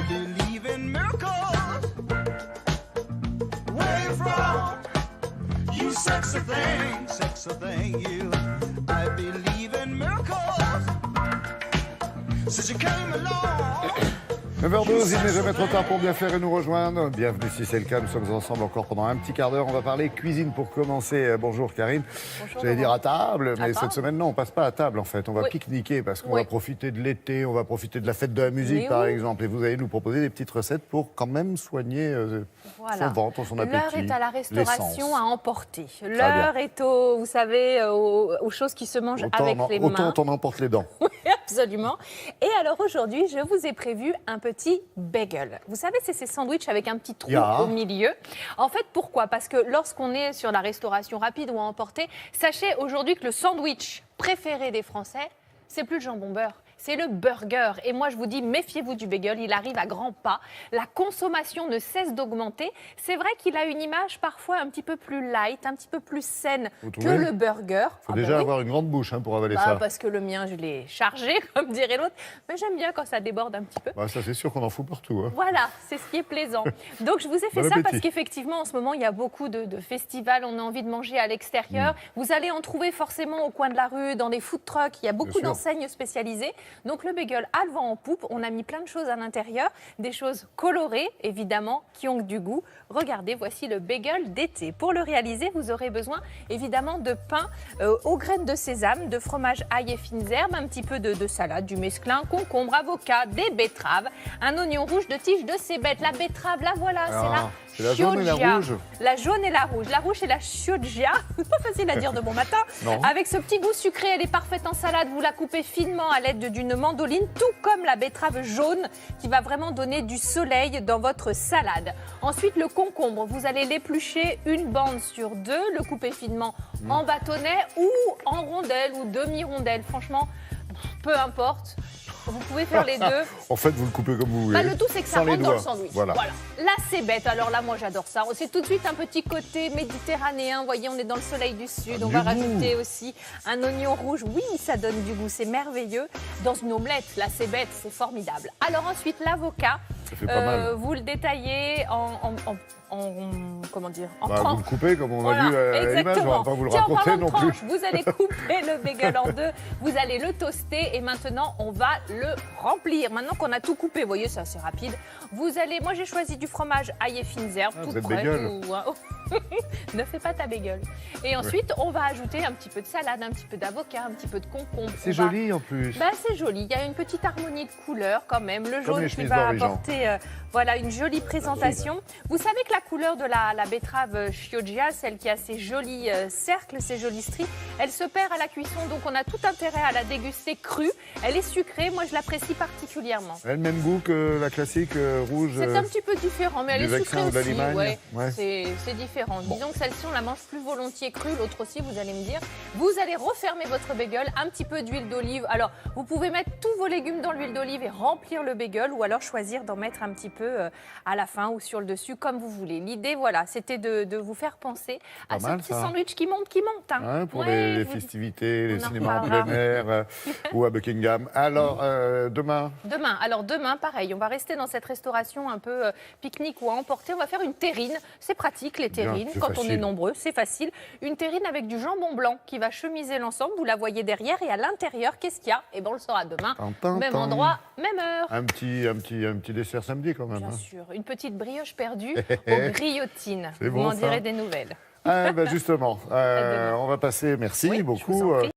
I believe in miracles. Where you from? You sexy thing, you. I believe in miracles. Since you came along. 9h12, il n'est jamais trop tard pour bien faire et nous rejoindre. Bienvenue si c'est le cas, nous sommes ensemble encore pendant un petit quart d'heure. On va parler cuisine pour commencer. Bonjour Karine. Bonjour. J'allais dire à table, mais À cette table. semaine, non, on passe pas à table en fait. On va pique-niquer parce qu'on va profiter de l'été, on va profiter de la fête de la musique par exemple. Et vous allez nous proposer des petites recettes pour quand même soigner son ventre, son appétit. L'heure est à la restauration l'essence. à emporter. L'heure est vous savez, aux choses qui se mangent avec les mains. Autant on emporte les dents. Oui, absolument. Et alors aujourd'hui, je vous ai prévu un petit bagel. Vous savez, c'est ces sandwichs avec un petit trou au milieu. En fait, pourquoi? Parce que lorsqu'on est sur la restauration rapide ou à emporter, sachez aujourd'hui que le sandwich préféré des Français, c'est plus le jambon beurre. C'est le burger. Et moi, je vous dis, méfiez-vous du bagel. Il arrive à grands pas. La consommation ne cesse d'augmenter. C'est vrai qu'il a une image parfois un petit peu plus light, un petit peu plus saine que le burger. Il faut déjà avoir une grande bouche pour avaler ça. Parce que le mien, je l'ai chargé, comme dirait l'autre. Mais j'aime bien quand ça déborde un petit peu. Ça, c'est sûr qu'on en fout partout. Voilà, c'est ce qui est plaisant. Donc, je vous ai fait ça parce qu'effectivement, en ce moment, il y a beaucoup de festivals. On a envie de manger à l'extérieur. Vous allez en trouver forcément au coin de la rue, dans des food trucks. Il y a beaucoup d'enseignes spécialisées. Donc le bagel a le vent en poupe, on a mis plein de choses à l'intérieur, des choses colorées évidemment, qui ont du goût. Regardez, voici le bagel d'été. Pour le réaliser, vous aurez besoin évidemment de pain aux graines de sésame, de fromage ail et fines herbes, un petit peu de salade, du mesclun, concombre, avocat, des betteraves, un oignon rouge de tige de cébette. La betterave, la voilà, c'est la jaune et la rouge. La jaune et la rouge. La rouge, c'est la chioggia. Pas facile à dire de bon matin. Avec ce petit goût sucré, elle est parfaite en salade. Vous la coupez finement à l'aide d'une mandoline, tout comme la betterave jaune qui va vraiment donner du soleil dans votre salade. Ensuite, le concombre, vous allez l'éplucher une bande sur deux, le couper finement en bâtonnets ou en rondelles ou demi-rondelles. Franchement, peu importe. Vous pouvez faire les deux. En fait, vous le coupez comme vous voulez. Le tout, c'est que ça rentre dans le sandwich. Voilà. La cébette, alors là, moi, j'adore ça. C'est tout de suite un petit côté méditerranéen. Vous voyez, on est dans le soleil du sud. On va rajouter aussi un oignon rouge. Oui, ça donne du goût, c'est merveilleux. Dans une omelette, la cébette, c'est formidable. Alors ensuite, l'avocat. Ça fait pas mal. Vous le détaillez comment dire, en vous tranches. le coupez comme on a vu à l'image, on va pas vous le raconter non plus. Vous allez couper le bagel en deux, vous allez le toaster et maintenant on va le remplir. Maintenant qu'on a tout coupé, vous voyez, c'est assez rapide. Vous allez, moi j'ai choisi du fromage ail et fines herbes, tout prêt. Ne fais pas ta bagel. Et ensuite, on va ajouter un petit peu de salade, un petit peu d'avocat, un petit peu de concombre. C'est joli en plus. C'est joli. Il y a une petite harmonie de couleurs quand même. Le jaune qui va apporter une jolie présentation. Vous savez que la couleur de la betterave chioggia, celle qui a ces jolis cercles, ces jolis stries, elle se perd à la cuisson. Donc on a tout intérêt à la déguster crue. Elle est sucrée. Moi, je l'apprécie particulièrement. Elle a le même goût que la classique rouge. C'est un petit peu différent, mais elle est sucrée aussi. C'est différent. Disons que celle-ci, on la mange plus volontiers crue. L'autre aussi, vous allez me dire. Vous allez refermer votre bagel, un petit peu d'huile d'olive. Alors, vous pouvez mettre tous vos légumes dans l'huile d'olive et remplir le bagel, ou alors choisir d'en mettre un petit peu à la fin ou sur le dessus, comme vous voulez. L'idée, c'était de vous faire penser à ce petit sandwich qui monte. Pour les festivités, les cinémas en plein air ou à Buckingham. Alors, demain Demain, pareil, on va rester dans cette restauration un peu pique-nique ou à emporter. On va faire une terrine. C'est pratique, les terrines. Quand on est nombreux, c'est facile. Une terrine avec du jambon blanc qui va chemiser l'ensemble. Vous la voyez derrière. Et à l'intérieur, qu'est-ce qu'il y a? On le saura demain. Même endroit, même heure. Un petit dessert samedi quand même. Bien sûr. Une petite brioche perdue aux grillotines. Vous m'en direz des nouvelles. Justement, on va passer. Merci beaucoup.